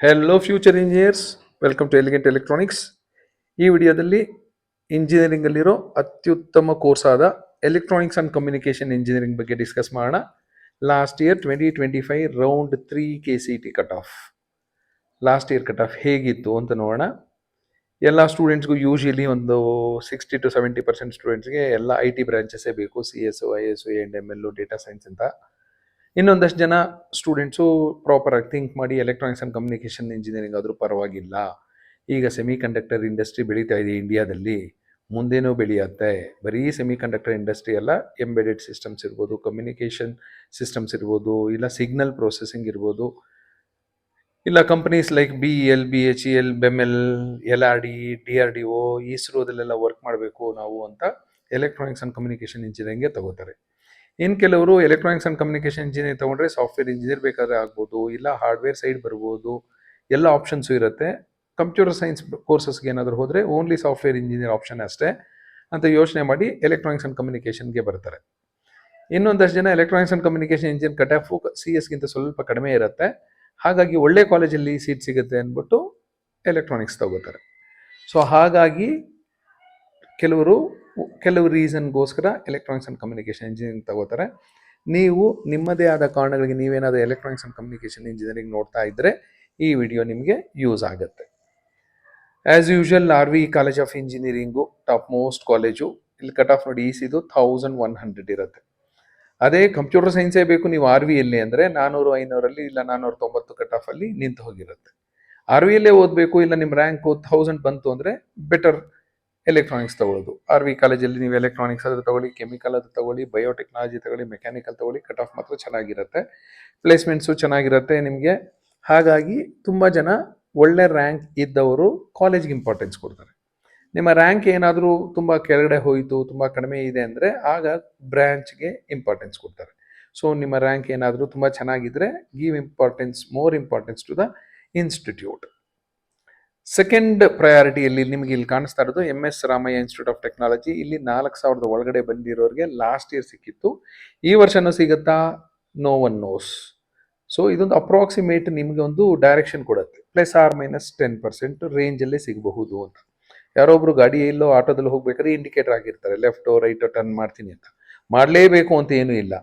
Hello future engineers, welcome to elegant electronics. ಈ ವಿಡಿಯೋದಲ್ಲಿ ಇಂಜಿನಿಯರಿಂಗಲ್ಲಿರೋ ಅತ್ಯುತ್ತಮ ಕೋರ್ಸ್ ಆದ ಎಲೆಕ್ಟ್ರಾನಿಕ್ಸ್ ಆ್ಯಂಡ್ ಕಮ್ಯುನಿಕೇಷನ್ ಇಂಜಿನಿಯರಿಂಗ್ ಬಗ್ಗೆ ಡಿಸ್ಕಸ್ ಮಾಡೋಣ. Last year 2025 round 3 KCT cut off, last year cut off ಹೇಗಿತ್ತು ಅಂತ ನೋಡೋಣ. ಎಲ್ಲ ಸ್ಟೂಡೆಂಟ್ಸ್ಗೂ ಯೂಶಲಿ ಒಂದು 60-70% ಸ್ಟೂಡೆಂಟ್ಸ್ಗೆ ಎಲ್ಲ IT ಬ್ರಾಂಚಸ್ಸೇ ಬೇಕು, CS, IS, A&ML, data science ಅಂತ. ಇನ್ನೊಂದಷ್ಟು ಜನ ಸ್ಟೂಡೆಂಟ್ಸು ಪ್ರಾಪರಾಗಿ ಥಿಂಕ್ ಮಾಡಿ ಎಲೆಕ್ಟ್ರಾನಿಕ್ಸ್ ಆ್ಯಂಡ್ ಕಮ್ಯುನಿಕೇಷನ್ ಇಂಜಿನಿಯರಿಂಗ್ ಆದರೂ ಪರವಾಗಿಲ್ಲ, ಈಗ ಸೆಮಿ ಕಂಡಕ್ಟರ್ ಇಂಡಸ್ಟ್ರಿ ಬೆಳೀತಾ ಇದೆ ಇಂಡಿಯಾದಲ್ಲಿ, ಮುಂದೇನೂ ಬೆಳೆಯುತ್ತೆ. ಬರೀ ಸೆಮಿ ಕಂಡಕ್ಟರ್ ಇಂಡಸ್ಟ್ರಿ ಅಲ್ಲ, ಎಂಬೆಡೆಡ್ ಸಿಸ್ಟಮ್ಸ್ ಇರ್ಬೋದು, ಕಮ್ಯುನಿಕೇಷನ್ ಸಿಸ್ಟಮ್ಸ್ ಇರ್ಬೋದು, ಇಲ್ಲ ಸಿಗ್ನಲ್ ಪ್ರೊಸೆಸಿಂಗ್ ಇರ್ಬೋದು, ಇಲ್ಲ companies like BEL, BHEL, BEML, LRD, DRDO, ಇಸ್ರೋದಲ್ಲೆಲ್ಲ ವರ್ಕ್ ಮಾಡಬೇಕು ನಾವು ಅಂತ ಎಲೆಕ್ಟ್ರಾನಿಕ್ಸ್ ಆ್ಯಂಡ್ ಕಮ್ಯುನಿಕೇಷನ್ ಇಂಜಿನಿಯರಿಂಗ್ಗೆ ತಗೋತಾರೆ. ಇನ್ನು ಕೆಲವರು ಎಲೆಕ್ಟ್ರಾನಿಕ್ಸ್ ಆ್ಯಂಡ್ ಕಮ್ಯುನಿಕೇಷನ್ ಇಂಜಿನಿಯರ್ ತೊಗೊಂಡ್ರೆ ಸಾಫ್ಟ್ವೇರ್ ಇಂಜಿನಿಯರ್ ಬೇಕಾದ್ರೆ ಆಗ್ಬೋದು, ಇಲ್ಲ ಹಾರ್ಡ್ವೇರ್ ಸೈಡ್ ಬರ್ಬೋದು, ಎಲ್ಲ ಆಪ್ಷನ್ಸು ಇರುತ್ತೆ. ಕಂಪ್ಯೂಟರ್ ಸೈನ್ಸ್ ಕೋರ್ಸಸ್ಗೆ ಏನಾದರೂ ಹೋದರೆ ಓನ್ಲಿ ಸಾಫ್ಟ್ವೇರ್ ಇಂಜಿನಿಯರ್ ಆಪ್ಷನ್ ಅಷ್ಟೇ ಅಂತ ಯೋಚನೆ ಮಾಡಿ ಎಲೆಕ್ಟ್ರಾನಿಕ್ಸ್ ಆ್ಯಂಡ್ ಕಮ್ಯುನಿಕೇಷನ್ಗೆ ಬರ್ತಾರೆ. ಇನ್ನೊಂದಷ್ಟು ಜನ electronics and communication engineer cut off CS ಸ್ವಲ್ಪ ಕಡಿಮೆ ಇರುತ್ತೆ, ಹಾಗಾಗಿ ಒಳ್ಳೆ ಕಾಲೇಜಲ್ಲಿ ಸೀಟ್ ಸಿಗುತ್ತೆ ಅಂದ್ಬಿಟ್ಟು ಎಲೆಕ್ಟ್ರಾನಿಕ್ಸ್ ತಗೋತಾರೆ. ಸೊ ಹಾಗಾಗಿ ಕೆಲವು ರೀಸನ್ಗೋಸ್ಕರ ಎಲೆಕ್ಟ್ರಾನಿಕ್ಸ್ ಆ್ಯಂಡ್ ಕಮ್ಯುನಿಕೇಷನ್ ಇಂಜಿನಿಯರಿಂಗ್ ತಗೋತಾರೆ. ನೀವು ನಿಮ್ಮದೇ ಆದ ಕಾರಣಗಳಿಗೆ ನೀವೇನಾದರೂ ಎಲೆಕ್ಟ್ರಾನಿಕ್ಸ್ ಆ್ಯಂಡ್ ಕಮ್ಯುನಿಕೇಷನ್ ಇಂಜಿನಿಯರಿಂಗ್ ನೋಡ್ತಾ ಇದ್ದರೆ ಈ ವಿಡಿಯೋ ನಿಮಗೆ ಯೂಸ್ ಆಗುತ್ತೆ. As usual RV college of engineering top most college. ಇಲ್ಲಿ ಕಟ್ ಆಫ್ ನೋಡಿ, ECದು 1100 ಇರುತ್ತೆ. ಅದೇ ಕಂಪ್ಯೂಟರ್ ಸೈನ್ಸೇ ಬೇಕು ನೀವು RVಯಲ್ಲಿ ಅಂದರೆ 400-500 ಇಲ್ಲ 490 ಕಟ್ ಆಫಲ್ಲಿ ನಿಂತು ಹೋಗಿರುತ್ತೆ. RVಯಲ್ಲೇ ಓದಬೇಕು, ಇಲ್ಲ ನಿಮ್ಮ ರ್ಯಾಂಕು 1000 ಬಂತು ಅಂದರೆ ಬೆಟರ್ ಎಲೆಕ್ಟ್ರಾನಿಕ್ಸ್ ತಗೊಳ್ಳೋದು. RV ಕಾಲೇಜಲ್ಲಿ ನೀವು ಎಲೆಕ್ಟ್ರಾನಿಕ್ಸ್ ಆದರೂ ತಗೊಳ್ಳಿ, ಕೆಮಿಕಲ್ ಅದು ತಗೊಳ್ಳಿ, ಬಯೋಟೆಕ್ನಾಲಜಿ ತಗೊಳ್ಳಿ, ಮೆಕ್ಯಾನಿಕಲ್ ತಗೊಳ್ಳಿ, ಕಟ್ ಆಫ್ ಮಾತ್ರ ಚೆನ್ನಾಗಿರುತ್ತೆ, ಪ್ಲೇಸ್ಮೆಂಟ್ಸು ಚೆನ್ನಾಗಿರುತ್ತೆ ನಿಮಗೆ. ಹಾಗಾಗಿ ತುಂಬ ಜನ ಒಳ್ಳೆ ರ್ಯಾಂಕ್ ಇದ್ದವರು ಕಾಲೇಜ್ಗೆ ಇಂಪಾರ್ಟೆನ್ಸ್ ಕೊಡ್ತಾರೆ. ನಿಮ್ಮ ರ್ಯಾಂಕ್ ಏನಾದರೂ ತುಂಬ ಕೆಳಗಡೆ ಹೋಯಿತು, ತುಂಬ ಕಡಿಮೆ ಇದೆ ಅಂದರೆ ಆಗ ಬ್ರ್ಯಾಂಚ್ಗೆ ಇಂಪಾರ್ಟೆನ್ಸ್ ಕೊಡ್ತಾರೆ. ಸೊ ನಿಮ್ಮ ರ್ಯಾಂಕ್ ಏನಾದರೂ ತುಂಬ ಚೆನ್ನಾಗಿದ್ದರೆ give more importance to the institute. Second ಪ್ರಯಾರಿಟಿಯಲ್ಲಿ ನಿಮಗೆ ಇಲ್ಲಿ ಕಾಣಿಸ್ತಾ ಇರೋದು MS Ramaiah institute of technology. ಇಲ್ಲಿ 4000 ಒಳಗಡೆ ಬಂದಿರೋರಿಗೆ ಲಾಸ್ಟ್ ಇಯರ್ ಸಿಕ್ಕಿತ್ತು, ಈ ವರ್ಷನೂ ಸಿಗುತ್ತಾ? No one knows. ಸೊ ಇದೊಂದು ಅಪ್ರಾಕ್ಸಿಮೇಟ್ ನಿಮಗೆ ಒಂದು ಡೈರೆಕ್ಷನ್ ಕೊಡುತ್ತೆ, +or-10% ರೇಂಜಲ್ಲೇ ಸಿಗಬಹುದು ಅಂತ. ಯಾರೊಬ್ರು ಗಾಡಿಯಲ್ಲೋ ಆಟೋದಲ್ಲಿ ಹೋಗ್ಬೇಕಾದ್ರೆ ಇಂಡಿಕೇಟರ್ ಆಗಿರ್ತಾರೆ, ಲೆಫ್ಟೋ ರೈಟೋ ಟರ್ನ್ ಮಾಡ್ತೀನಿ ಅಂತ. ಮಾಡಲೇಬೇಕು ಅಂತ ಏನೂ ಇಲ್ಲ,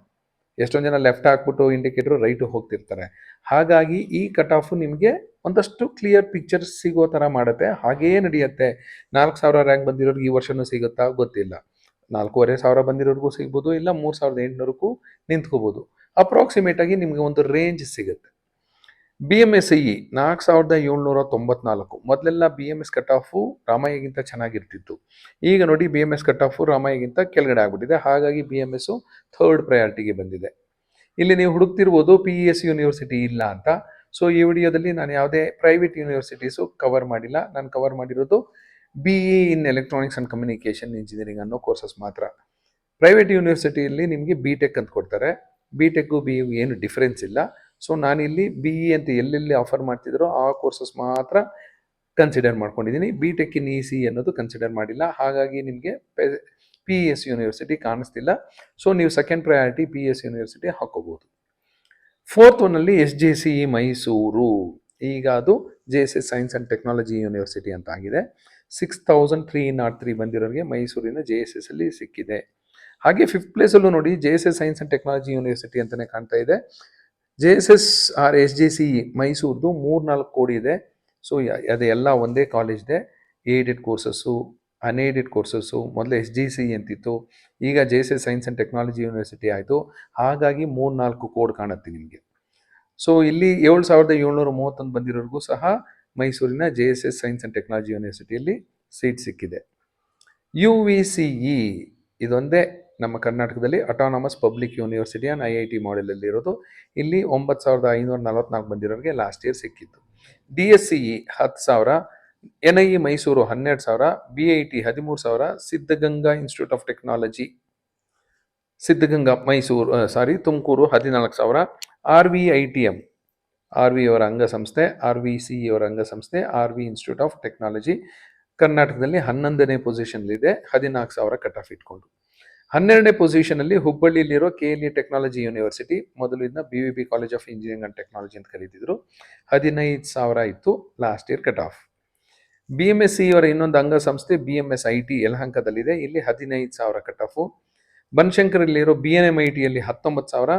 ಎಷ್ಟೊಂದು ಜನ ಲೆಫ್ಟ್ ಹಾಕ್ಬಿಟ್ಟು ಇಂಡಿಕೇಟರ್ ರೈಟು ಹೋಗ್ತಿರ್ತಾರೆ. ಹಾಗಾಗಿ ಈ ಕಟ್ ಆಫು ನಿಮಗೆ ಒಂದಷ್ಟು ಕ್ಲಿಯರ್ ಪಿಕ್ಚರ್ ಸಿಗೋ ಥರ ಮಾಡುತ್ತೆ. ಹಾಗೇ ನಡೆಯುತ್ತೆ. 4000 ರ್ಯಾಂಕ್ ಬಂದಿರೋರಿಗೆ ಈ ವರ್ಷನೂ ಸಿಗುತ್ತಾ ಗೊತ್ತಿಲ್ಲ, 4500 ಬಂದಿರೋರಿಗೂ ಸಿಗ್ಬೋದು, ಇಲ್ಲ 3800ಕ್ಕೂ ನಿಂತ್ಕೋಬೋದು. ಅಪ್ರಾಕ್ಸಿಮೇಟಾಗಿ ನಿಮಗೆ ಒಂದು ರೇಂಜ್ ಸಿಗುತ್ತೆ. BMS-CE 4794. ಮೊದಲೆಲ್ಲ BMS ಕಟ್ ಆಫು ರಾಮಯ್ಯಗಿಂತ ಚೆನ್ನಾಗಿರ್ತಿತ್ತು, ಈಗ ನೋಡಿ BMS ಕಟ್ ಆಫು ರಾಮಯ್ಯಗಿಂತ ಕೆಳಗಡೆ ಆಗ್ಬಿಟ್ಟಿದೆ. ಹಾಗಾಗಿ BMS ಥರ್ಡ್ ಪ್ರಯಾರಿಟಿಗೆ ಬಂದಿದೆ. ಇಲ್ಲಿ ನೀವು ಹುಡುಕ್ತಿರ್ಬೋದು PES ಯೂನಿವರ್ಸಿಟಿ ಇಲ್ಲ ಅಂತ. ಸೊ ಈ ವಿಡಿಯೋದಲ್ಲಿ ನಾನು ಯಾವುದೇ ಪ್ರೈವೇಟ್ ಯೂನಿವರ್ಸಿಟೀಸು ಕವರ್ ಮಾಡಿಲ್ಲ, ನಾನು ಕವರ್ ಮಾಡಿರೋದು BE in electronics and communication engineering ಅನ್ನೋ ಕೋರ್ಸಸ್ ಮಾತ್ರ. ಪ್ರೈವೇಟ್ ಯೂನಿವರ್ಸಿಟಿಯಲ್ಲಿ ನಿಮಗೆ BTech ಅಂತ ಕೊಡ್ತಾರೆ, BTechಗೂ BE ಏನು ಡಿಫ್ರೆನ್ಸ್ ಇಲ್ಲ. ಸೊ ನಾನಿಲ್ಲಿ BE ಅಂತ ಎಲ್ಲೆಲ್ಲಿ ಆಫರ್ ಮಾಡ್ತಿದ್ರೋ ಆ ಕೋರ್ಸಸ್ ಮಾತ್ರ ಕನ್ಸಿಡರ್ ಮಾಡ್ಕೊಂಡಿದ್ದೀನಿ, BTech ಇನ್ EC ಅನ್ನೋದು ಕನ್ಸಿಡರ್ ಮಾಡಿಲ್ಲ. ಹಾಗಾಗಿ ನಿಮಗೆ PES ಯೂನಿವರ್ಸಿಟಿ ಕಾಣಿಸ್ತಿಲ್ಲ. ಸೊ ನೀವು ಸೆಕೆಂಡ್ ಪ್ರಯಾರಿಟಿ PES ಯೂನಿವರ್ಸಿಟಿ ಹಾಕೋಬೋದು. ಫೋರ್ತ್ ಒನ್ನಲ್ಲಿ SJCE ಮೈಸೂರು, ಈಗ ಅದು JSS science and technology university ಅಂತ ಆಗಿದೆ. 6303 ಬಂದಿರೋರಿಗೆ ಮೈಸೂರಿನ JSS ಅಲ್ಲಿ ಸಿಕ್ಕಿದೆ. ಹಾಗೆ ಫಿಫ್ತ್ ಪ್ಲೇಸಲ್ಲೂ ನೋಡಿ JSS science and technology university ಅಂತಲೇ ಕಾಣ್ತಾ ಇದೆ. JSS ಆರ್ SJCE ಮೈಸೂರ್ದು 3-4 ಕೋಡಿ ಇದೆ. ಸೊ ಅದು ಎಲ್ಲ ಒಂದೇ ಕಾಲೇಜ್ ಇದೆ. ಏಡೆಡ್ ಕೋರ್ಸಸ್ಸು, ಅನ್ಏಡೆಡ್ ಕೋರ್ಸಸ್ಸು, ಮೊದಲು SJCE ಅಂತಿತ್ತು, ಈಗ JSS science and technology university ಆಯಿತು. ಹಾಗಾಗಿ 3-4 ಕೋಡ್ ಕಾಣುತ್ತೆ ನಿಮಗೆ. ಸೊ ಇಲ್ಲಿ 7731 ಬಂದಿರೋರಿಗೂ ಸಹ ಮೈಸೂರಿನ JSS ಸೈನ್ಸ್ ಆ್ಯಂಡ್ ಟೆಕ್ನಾಲಜಿ ಯೂನಿವರ್ಸಿಟಿಯಲ್ಲಿ ಸೀಟ್ ಸಿಕ್ಕಿದೆ. UVCE ಇದೊಂದೇ ನಮ್ಮ ಕರ್ನಾಟಕದಲ್ಲಿ autonomous public university and IIT ಮಾಡೆಲಲ್ಲಿ ಇರೋದು. ಇಲ್ಲಿ 9544 ಬಂದಿರೋರಿಗೆ ಲಾಸ್ಟ್ ಇಯರ್ ಸಿಕ್ಕಿತ್ತು. DSCE 10,000, NIE Mysuru 12,000, BIT 13,000, Siddaganga institute of technology Siddaganga Tumakuru 14,000, RVITM RV ಅವರ ಅಂಗಸಂಸ್ಥೆ, RVCE ಅವರ ಅಂಗಸಂಸ್ಥೆ, RV ಇನ್ಸ್ಟಿಟ್ಯೂಟ್ ಆಫ್ ಟೆಕ್ನಾಲಜಿ ಕರ್ನಾಟಕದಲ್ಲಿ 11ನೇ ಪೊಸಿಷನ್ಲಿದೆ, 14,000 ಕಟ್ ಆಫ್ ಇಟ್ಕೊಂಡು. 12ನೇ ಪೊಸಿಷನಲ್ಲಿ ಹುಬ್ಬಳ್ಳಿಯಲ್ಲಿರೋ KLE ಟೆಕ್ನಾಲಜಿ ಯೂನಿವರ್ಸಿಟಿ, ಮೊದಲು ಇದನ್ನ BVB college of engineering and technology ಅಂತ ಕರೀತಿದ್ರು. 15,000 ಇತ್ತು last year cut off. BMSC ಅವರ ಇನ್ನೊಂದು ಅಂಗಸಂಸ್ಥೆ BMS IT ಯಲಹಂಕದಲ್ಲಿದೆ, ಇಲ್ಲಿ 15,000 ಕಟ್ ಆಫು. ಬನಶಂಕರಲ್ಲಿರೋ BNM ITಯಲ್ಲಿ 19,000,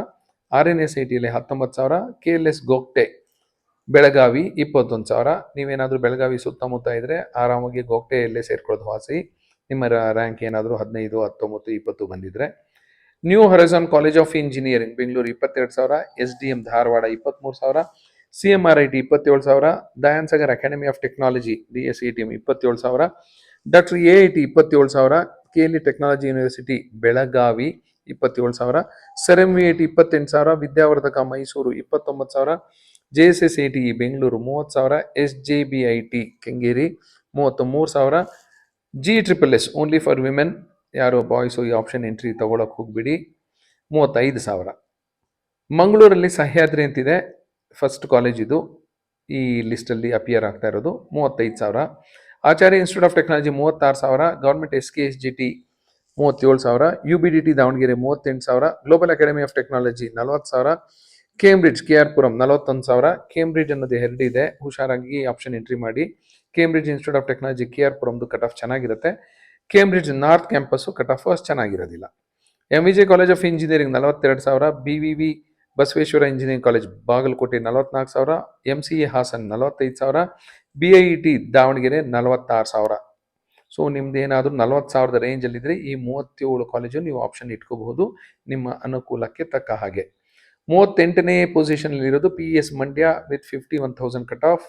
RNS ITಯಲ್ಲಿ 19,000, KLS ಗೋಗ್ಟೆ ಬೆಳಗಾವಿ 21,000. ನೀವೇನಾದರೂ ಬೆಳಗಾವಿ ಸುತ್ತಮುತ್ತ ಇದ್ರೆ ಆರಾಮಾಗಿ ಗೋಗ್ಟೆಯಲ್ಲೇ ಸೇರ್ಕೊಳ್ಳೋದು ವಾಸಿ. ನಿಮ್ಮ ರ್ಯಾಂಕ್ ಏನಾದರೂ 15, 19, 20 ಬಂದಿದ್ರೆ. New horizon college of engineering Bengaluru 22,000, SDM Dharwad 23,000, CMRIT 27,000, ದಯಾನ್ Sagar academy of technology DSETM 27,000, doctor AIT 27,000, KLE technology university Belagavi 27,000, ಸೆರೆಮ್ VIT 28,000, Vidyavardhaka Mysuru 29,000, JSSAT Bengaluru 30,000, SJBIT Kengeri 33,000, GSSS only for women, ಯಾರು ಬಾಯ್ಸು ಈ ಆಪ್ಷನ್ ಎಂಟ್ರಿ ತಗೊಳಕ್ಕೆ ಹೋಗ್ಬಿಡಿ, 35,000. ಮಂಗಳೂರಲ್ಲಿ ಸಹ್ಯಾದ್ರಿ ಅಂತಿದೆ, ಫಸ್ಟ್ ಕಾಲೇಜ್ ಇದು ಈ ಲಿಸ್ಟಲ್ಲಿ ಅಪಿಯರ್ ಆಗ್ತಾ ಇರೋದು, 35,000. Acharya institute of technology 36,000, government SKSGT 37,000, UBDT Davanagere 38,000, global academy of technology 40,000, Cambridge KR Puram 41,000. Cambridge ಅನ್ನೋದು ಎರಡು ಇದೆ, ಹುಷಾರಾಗಿ ಆಪ್ಷನ್ ಎಂಟ್ರಿ ಮಾಡಿ. Cambridge institute of technology KR ಪುರಂದು ಕಟ್ ಆಫ್ ಚೆನ್ನಾಗಿರುತ್ತೆ. Cambridge north campus cut off ಅಷ್ಟು ಚೆನ್ನಾಗಿರೋದಿಲ್ಲ. MVJ college of engineering 42,000, BVV Basaveshwara engineering college Bagalkote 44,000, MCA Hassan 45,000, BIET Davanagere 46,000. So ನಿಮ್ದು ಏನಾದರೂ 40,000 ರೇಂಜಲ್ಲಿದ್ದರೆ ಈ 37 ಕಾಲೇಜು ನೀವು ಆಪ್ಷನ್ ಇಟ್ಕೋಬಹುದು ನಿಮ್ಮ ಅನುಕೂಲಕ್ಕೆ ತಕ್ಕ ಹಾಗೆ. 38ನೇ ಪೊಸಿಷನಲ್ಲಿರೋದು PES Mandya with 51,000 cut off.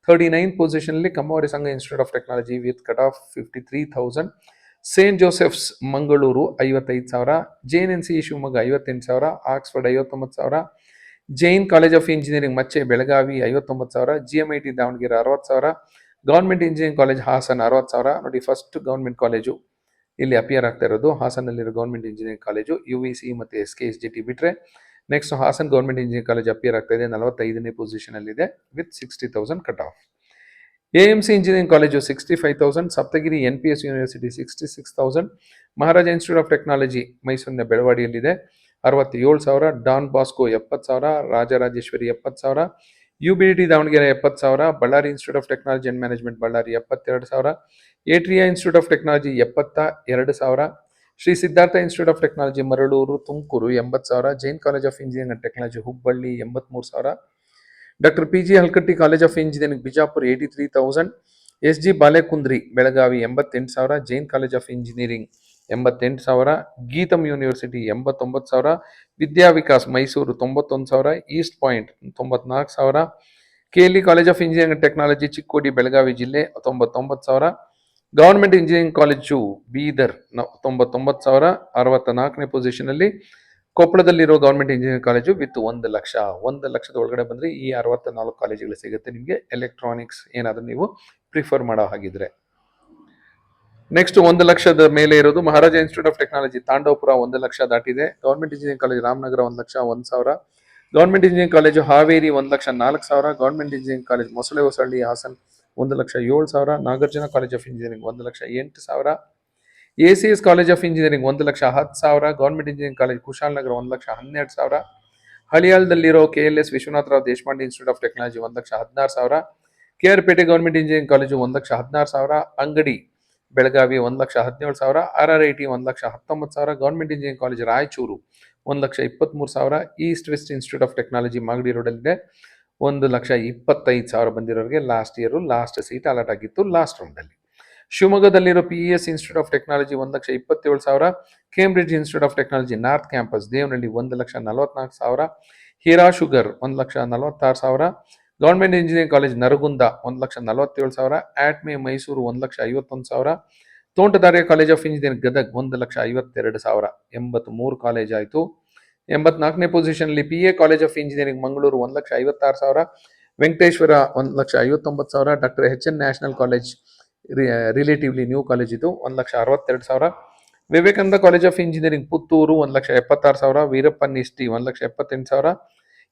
39 ಪೊಸಿಷನಲ್ಲಿ Kammavari Sangha institute of technology with cut off 53,000. Saint Joseph's Mangaluru 55,000, JNNC Shivamogga 58,000, Oxford 59,000, Jain college of engineering Machhe Belagavi 59,000, GMIT Davanagere 60,000, government engineering college Hassan 60,000. ನೋಡಿ, ಫಸ್ಟ್ ಗೌರ್ಮೆಂಟ್ ಕಾಲೇಜು ಇಲ್ಲಿ ಅಪಿಯರ್ ಆಗ್ತಾ ಇರೋದು ಹಾಸನಲ್ಲಿರೋ ಗೌರ್ಮೆಂಟ್ ಇಂಜಿನಿಯರಿಂಗ್ ಕಾಲೇಜು, UVC ಮತ್ತು SKSGT ಬಿಟ್ಟರೆ next Hassan government engineering college appear ಆಗ್ತಾ ಇದೆ, 45ನೇ ಪೊಸಿಷನಲ್ಲಿದೆ with 60,000 cut off. AMC engineering college 65,000, Saptagiri NPS university 66,000, Maharaja institute of technology ಮೈಸೂರಿನ ಬೆಳವಾಡಿಯಲ್ಲಿದೆ 67,000, Don Bosco 70,000, Rajarajeshwari 70,000, UBDT Davanagere 70,000, Ballari institute of technology and management Ballari 72,000, Atria institute of technology 72,000, Shri Siddhartha institute of technology Maralur Tumakuru 80,000, Jain college of engineering and technology Hubballi 83,000, doctor PG Halkatti college of engineering Bijapur 83,000, SG Balekundri Belagavi 88,000, Jain college of engineering 88,000, GITAM university 89,000, Vidya Vikas Mysuru 91,000, east point 94,000, KLE college of engineering and technology Chikkodi Belagavi ಜಿಲ್ಲೆ 99,000, government engineering college Bidar 99,000. 64ನೇ ಪೊಸಿಷನಲ್ಲಿ ಕೊಪ್ಪಳದಲ್ಲಿರೋ government engineering college with 1,00,000. 1,00,000 ಒಳಗಡೆ ಬಂದರೆ ಈ 64 ಕಾಲೇಜುಗಳು ಸಿಗುತ್ತೆ ನಿಮಗೆ, ಎಲೆಕ್ಟ್ರಾನಿಕ್ಸ್ ಏನಾದರೂ ನೀವು ಪ್ರಿಫರ್ ಮಾಡೋ ಹಾಗಿದ್ರೆ. ನೆಕ್ಸ್ಟ್ 1,00,000 ಮೇಲೆ ಇರೋದು Maharaja institute of technology Tandavapura 1,00,000 ದಾಟಿದೆ, government engineering college Ramanagara 1,01,000, government engineering college Haveri 1,04,000, government engineering college Mosale Hosahalli Hassan 1,07,000, Nagarjuna college of engineering 1,08,000, ACS college of engineering 1,10,000, government engineering college Kushalanagara 1,12,000, ಹಳಿಯಾಳದಲ್ಲಿರೋ KLS Vishwanathrao Deshpande institute of technology 1,16,000, KR Pete government engineering college 1,16,000, Angadi Belagavi 1,17,000, RRIT 1,19,000, government engineering college Raichur 1,23,000, east west institute of technology Magadi ರೋಡಲ್ಲಿದೆ 1,25,000 ಬಂದಿರೋರಿಗೆ last year last seat allot ಆಗಿತ್ತು last ರೌಂಡಲ್ಲಿ. ಶಿವಮೊಗ್ಗದಲ್ಲಿರೋ PES institute of technology 1,27,000, Cambridge institute of technology north campus Devanahalli 1,44,000, Hira sugar 1,46,000, government engineering college Naragund 1,47,000, ಆಟ್ಮೆ Mysuru 1,51,000, Tontadarya college of engineering Gadag 1,52,000. 83 college ಆಯಿತು. 84ನೇ ಪೊಸಿಷನ್ಲಿ PA college of engineering Mangaluru 1,56,000, Venkateshwara 1,59,000, doctor HN national college relatively new college ಇದು 1,62,000, Vivekananda college of engineering Puttur 1,76,000, Veerappan ಇಸ್ಟಿ 1,78,000,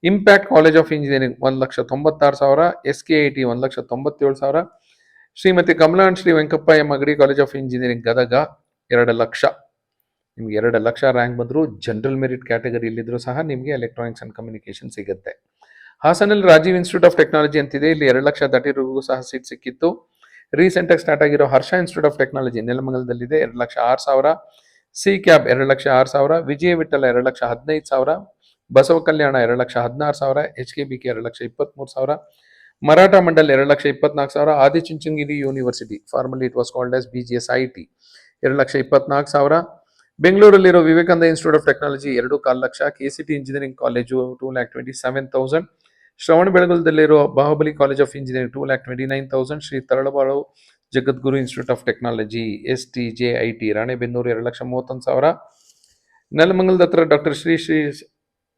impact college of engineering 1,96,000, SKIT 1,97,000, Shrimati ಕಮಲಾನ್ Shri Venkappayya Magadi college of engineering Gadag 2,00,000. ನಿಮ್ಗೆ 2 lakh rank ಬಂದರೂ general merit ಕ್ಯಾಟಗರಿಯಲ್ಲಿದ್ದರೂ ಸಹ ನಿಮಗೆ ಎಲೆಕ್ಟ್ರಾನಿಕ್ಸ್ ಆ್ಯಂಡ್ ಕಮ್ಯುನಿಕೇಷನ್ ಸಿಗುತ್ತೆ. ಹಾಸನಲ್ಲಿ ರಾಜೀವ್ ಇನ್ಸ್ಟಿಟ್ಯೂಟ್ ಆಫ್ ಟೆಕ್ನಾಲಜಿ ಅಂತಿದೆ, ಇಲ್ಲಿ 2 ಲಕ್ಷ ದಾಟಿರೋರಿಗೂ ಸಹ ಸೀಟ್ ಸಿಕ್ಕಿತ್ತು. ರೀಸೆಂಟಾಗಿ ಸ್ಟಾರ್ಟ್ ಆಗಿರೋ ಹರ್ಷ ಇನ್ಸ್ಟಿಟ್ಯೂಟ್ ಆಫ್ ಟೆಕ್ನಾಲಜಿ ನೆಲಮಂಗಲದಲ್ಲಿದೆ, 2,06,000. ಸಿ ಕ್ಯಾಬ್ 2,06,000, Vijaya Vittala 2,15,000, Basava Kalyana 2,16,000, HKBK 2,23,000, Maratha Mandal 2,24,000, Adichunchanagiri university formally it was called as BGS IT 2,24,000, ಬೆಂಗಳೂರಲ್ಲಿರೋ Vivekananda institute of technology 2.25 lakh, KCT engineering college 2,27,000, ಶ್ರವಣ ಬೆಳಗೊಳದಲ್ಲಿರೋ Bahubali college of engineering 2,29,000, Shri Taralabalu Jagadguru institute of technology STJIT Ranebennur 2,31,000, ನೆಲಮಂಗಲದ ಹತ್ರ doctor Shri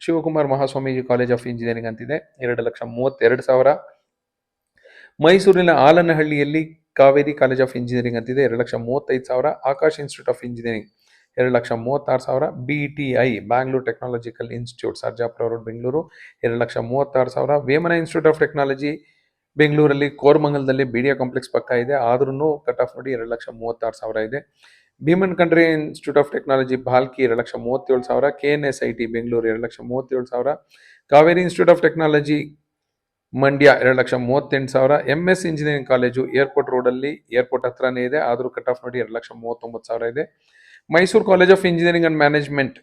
Shivakumar Mahaswamiji college of engineering ಅಂತಿದೆ, 2,32,000. ಮೈಸೂರಿನ ಆಲನಹಳ್ಳಿಯಲ್ಲಿ ಕಾವೇರಿ ಕಾಲೇಜ್ ಆಫ್ ಇಂಜಿನಿಯರಿಂಗ್ ಅಂತಿದೆ, 2,35,000. Akash institute of engineering 2,36,000. BTI Bangalore technological institute Sarjapura road Bengaluru 2,36,000. Vemana institute of technology ಬೆಂಗಳೂರಲ್ಲಿ ಕೋರಮಂಗಲದಲ್ಲಿ BDA ಕಾಂಪ್ಲೆಕ್ಸ್ ಪಕ್ಕ ಇದೆ, ಆದ್ರೂ ಕಟ್ ಆಫ್ ನೋಡಿ 2,36,000 ಇದೆ. Bheeman Khandre institute of technology Bhalki 2,37,000. KNSIT Bengaluru 2,37,000. Kaveri institute of technology Mandya 2,38,000. MS engineering college airport ರೋಡಲ್ಲಿ ಏರ್ಪೋರ್ಟ್ ಹತ್ರನೇ ಇದೆ, ಆದರೂ ಕಟ್ ಆಫ್ ನೋಡಿ 2,39,000 ಇದೆ. Mysuru college of engineering and management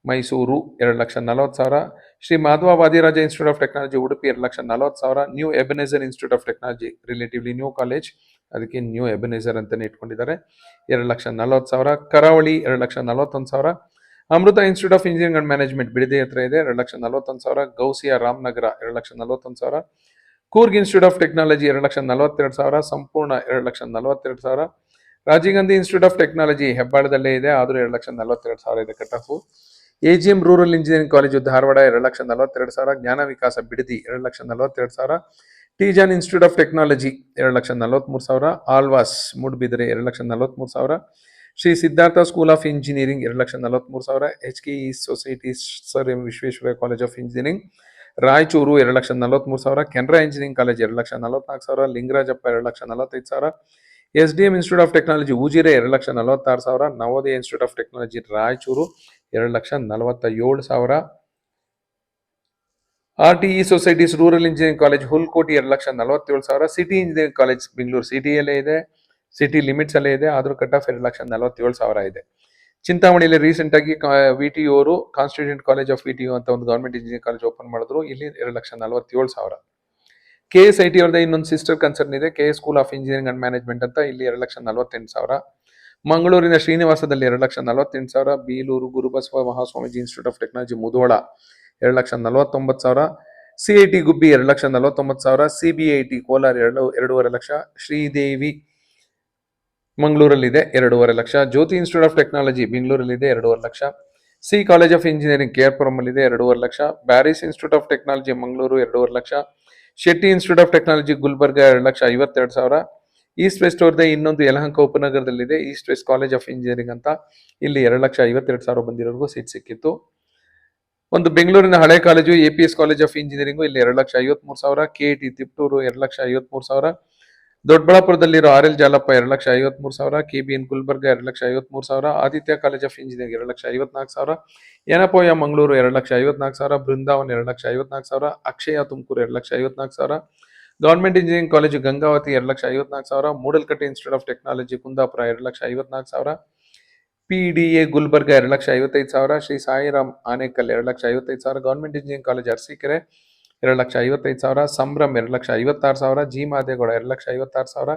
Mysuru 2,40,000. Shri Madhava Vadiraja institute of technology Udupi 2,40,000. New Ebenezer institute of technology relatively new college, ಅದಕ್ಕೆ new Ebenezer ಅಂತಲೇ ಇಟ್ಕೊಂಡಿದ್ದಾರೆ, 2,40,000. Karavali 2,41,000. Amrita institute of engineering and management Bidadi ಹತ್ರ ಇದೆ, 2,41,000. Gousia Ramanagara 2,41,000. Coorg institute of technology 2,42,000. Sampoorna 2,42,000. Rajiv Gandhi institute of technology ಹೆಬ್ಬಾಳದಲ್ಲೇ ಇದೆ, ಆದರೂ 2,42,000 ಇದೆ cut off. AGM rural engineering college Dharwad 2,42,000. Jnana Vikasa Bidadi 2,42,000. T John institute of technology 2,43,000. Alva's Moodbidri 2,43,000. Shri Siddhartha school of engineering 2,43,000. HKE society sir M Visvesvaraya college of engineering Raichur 2,43,000. Canara engineering college 2,44,000. Lingarajappa 2,45,000. SDM institute of technology Ujire 2,46,000. Navodaya institute of technology Raichur 2,47,000. RTE societies rural engineering college Hulkoti 2,47,000. City engineering college Bengaluru ಸಿಟಿಯಲ್ಲೇ ಇದೆ, city limits ಅಲ್ಲೇ ಇದೆ, ಆದರೂ cut of 2,47,000 ಇದೆ. ಚಿಂತಾಮಣಿಯಲ್ಲಿ recent ಆಗಿ VTU ಅವರು constitution college of VTU ಅಂತ ಒಂದು ಗೌರ್ಮೆಂಟ್ ಇಂಜಿನಿಯರಿಂಗ್ ಕಾಲೇಜ್ ಓಪನ್ ಮಾಡಿದ್ರು, ಇಲ್ಲಿ 2,47,000. KSIT ಅವ್ರದ್ದು ಇನ್ನೊಂದು ಸಿಸ್ಟರ್ ಕನ್ಸರ್ನ್ ಇದೆ, KS school of engineering and management ಅಂತ, ಇಲ್ಲಿ 2,48,000. ಮಂಗಳೂರಿನ ಶ್ರೀನಿವಾಸದಲ್ಲಿ 2,48,000. Bilur Gurubasava Mahaswamiji institute of technology Mudhol 2,49,000. CIT Gubbi 2,49,000. CBIT Kolar 2.5 lakh. Sridevi ಮಂಗಳೂರಲ್ಲಿದೆ 2.5 lakh. Jyothy institute of technology ಬೆಂಗಳೂರಲ್ಲಿದೆ 2.5 ಲಕ್ಷ. ಸಿ ಕಾಲೇಜ್ ಆಫ್ ಇಂಜಿನಿಯರಿಂಗ್ KRಪುರಂ ಇದೆ 2.5 lakh. Bearys institute of technology Mangaluru 2.5 lakh. Shetty institute of technology Gulbarga 2,52,000. East west ಅವ್ರದ್ದೇ ಇನ್ನೊಂದು ಯಲಹಂಕ ಉಪನಗರದಲ್ಲಿದೆ, east west college of engineering ಅಂತ, ಇಲ್ಲಿ 2,52,000 ಬಂದಿರೋರ್ಗೂ ಸೀಟ್ ಸಿಕ್ಕಿತ್ತು. ಒಂದು ಬೆಂಗಳೂರಿನ ಹಳೆ college APS college of engineering, ಇಲ್ಲಿ 2,53,000. KIT ತಿಪ್ಟೂರು 2,53,000. ದೊಡ್ಡಬಳ್ಳಾಪುರದಲ್ಲಿರೋ RL Jalappa 2,53,000. KBN Gulbarga 2,53,000. Aditya college of engineering 2,54,000. Yenepoya Mangaluru 2,54,000. Brindavan 2,54,000. Akshaya Tumakuru 2,54,000. Government engineering college Gangavathi 2,54,000. Moodlakatte institute of technology Kundapura 2,54,000. PDA Gulbarga 2,55,000. Shri Sairam Anekal 2,55,000. Government engineering college Arsikere 2,55,000. Sambhram 2,56,000. G Madegowda 2,56,000.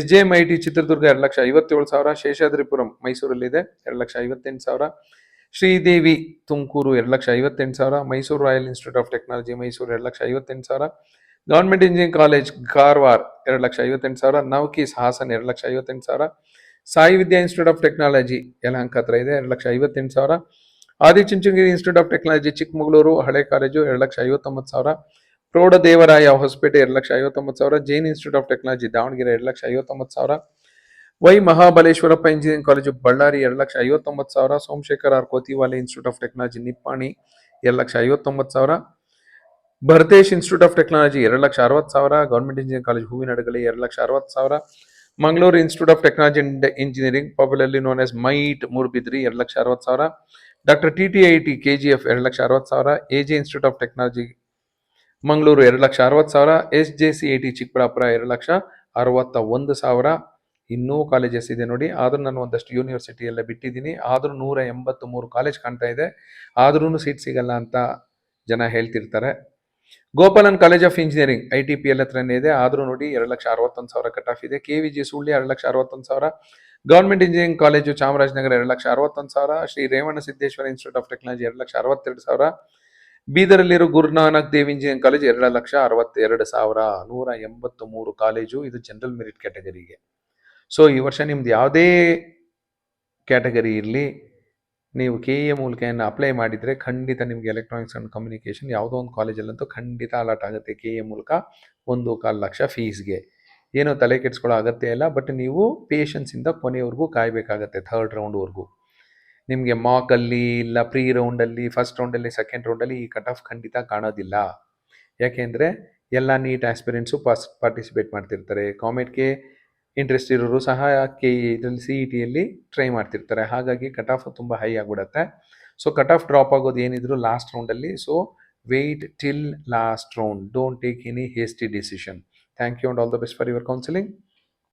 SJMIT Chitradurga 2,57,000. Seshadripuram ಮೈಸೂರಲ್ಲಿದೆ 2,58,000. Sridevi Tumakuru 2,58,000. Mysuru royal institute of technology Mysuru 2,58,000. Government engineering college Karwar 2,58,000. Navkis Hassan 2,58,000. Sai Vidya institute of technology Yelahanka ಹತ್ರ ಇದೆ 2,58,000. Adichunchanagiri institute of technology Chikkamagaluru ಹಳೆ college 2,59,000. Proudhadevaraya Hosapete 2,59,000. Jain institute of technology Davanagere 2,59,000. Y Mahabaleshwarappa engineering college Ballari 2,59,000. Somashekhar R Kothiwale institute of technology Nippani 2,59,000. Bharatesh institute of technology 2,60,000. Government engineering college Hoovinahadagali 2,60,000. Mangaluru institute of technology and engineering, popularly known as MITE, Moodbidri 2,60,000. Doctor TTIT KGF 2,60,000. AJ institute of technology Mangaluru 2,60,000. SJCIT Chikkaballapur 2,61,000. ಇನ್ನೂ colleges ಇದೆ ನೋಡಿ. ಆದರೂ ನಾನು ಒಂದಷ್ಟು university ಎಲ್ಲ ಬಿಟ್ಟಿದ್ದೀನಿ. ಆದರೂ 183 college ಕಾಣ್ತಾ ಇದೆ. ಆದ್ರೂ ಸೀಟ್ ಸಿಗಲ್ಲ ಅಂತ ಜನ ಹೇಳ್ತಿರ್ತಾರೆ. Gopalan college of engineering ITPL ಹತ್ರನೇ ಇದೆ. ಆದರೂ ನೋಡಿ 2,61,000 ಕಟ್ ಆಫ್ ಇದೆ. KVG Sullia 2,61,000. Government engineering college Chamarajanagar 2,61,000. Shri Revana Siddeshwara institute of technology 2,62,000. ಬೀದರಲ್ಲಿರೋ Guru Nanak Dev engineering college 2,62,000. 183 college. ಇದು ಜನರಲ್ ಮೆರಿಟ್ ಕ್ಯಾಟಗರಿಗೆ. ಸೊ ಈ ವರ್ಷ ನಿಮ್ದು ಯಾವುದೇ ಕ್ಯಾಟಗರಿ ಇರಲಿ, ನೀವು KE ಮೂಲಕ ಅಪ್ಲೈ ಮಾಡಿದರೆ ಖಂಡಿತ ನಿಮಗೆ ಎಲೆಕ್ಟ್ರಾನಿಕ್ಸ್ ಆ್ಯಂಡ್ ಕಮ್ಯುನಿಕೇಷನ್ ಯಾವುದೋ ಒಂದು ಕಾಲೇಜಲ್ಲಂತೂ ಖಂಡಿತ ಅಲಾಟ್ ಆಗುತ್ತೆ. KE ಮೂಲಕ 1.25 ಲಕ್ಷ ಫೀಸ್ಗೆ. ಏನೋ ತಲೆ ಕೆಡಿಸ್ಕೊಳ್ಳೋ ಅಗತ್ಯ ಇಲ್ಲ. ಬಟ್ ನೀವು ಪೇಷನ್ಸಿಂದ ಕೊನೆಯವರೆಗೂ ಕಾಯಬೇಕಾಗತ್ತೆ, 3rd ರೌಂಡ್ವರೆಗೂ. ನಿಮಗೆ ಮಾಕಲ್ಲಿ ಇಲ್ಲ ಪ್ರೀ ರೌಂಡಲ್ಲಿ, ಫಸ್ಟ್ ರೌಂಡಲ್ಲಿ, ಸೆಕೆಂಡ್ ರೌಂಡಲ್ಲಿ ಈ ಕಟ್ ಆಫ್ ಖಂಡಿತ ಕಾಣೋದಿಲ್ಲ. ಯಾಕೆಂದರೆ ಎಲ್ಲ ನೀಟ್ ಆಸ್ಪಿರೆಂಟ್ಸು ಪಾರ್ಟಿಸಿಪೇಟ್ ಮಾಡ್ತಿರ್ತಾರೆ. ಕಾಮೆಟ್ಗೆ ಇಂಟ್ರೆಸ್ಟ್ ಇರೋರು ಸಹ ಇದರಲ್ಲಿ CETಯಲ್ಲಿ ಟ್ರೈ ಮಾಡ್ತಿರ್ತಾರೆ. ಹಾಗಾಗಿ ಕಟ್ ಆಫ್ ತುಂಬ ಹೈ ಆಗಿಬಿಡುತ್ತೆ. ಸೊ ಕಟ್ ಆಫ್ ಡ್ರಾಪ್ ಆಗೋದು ಏನಿದ್ರು ಲಾಸ್ಟ್ ರೌಂಡಲ್ಲಿ. So wait till last round. Don't take any hasty decision. Thank you and all the best for your counselling.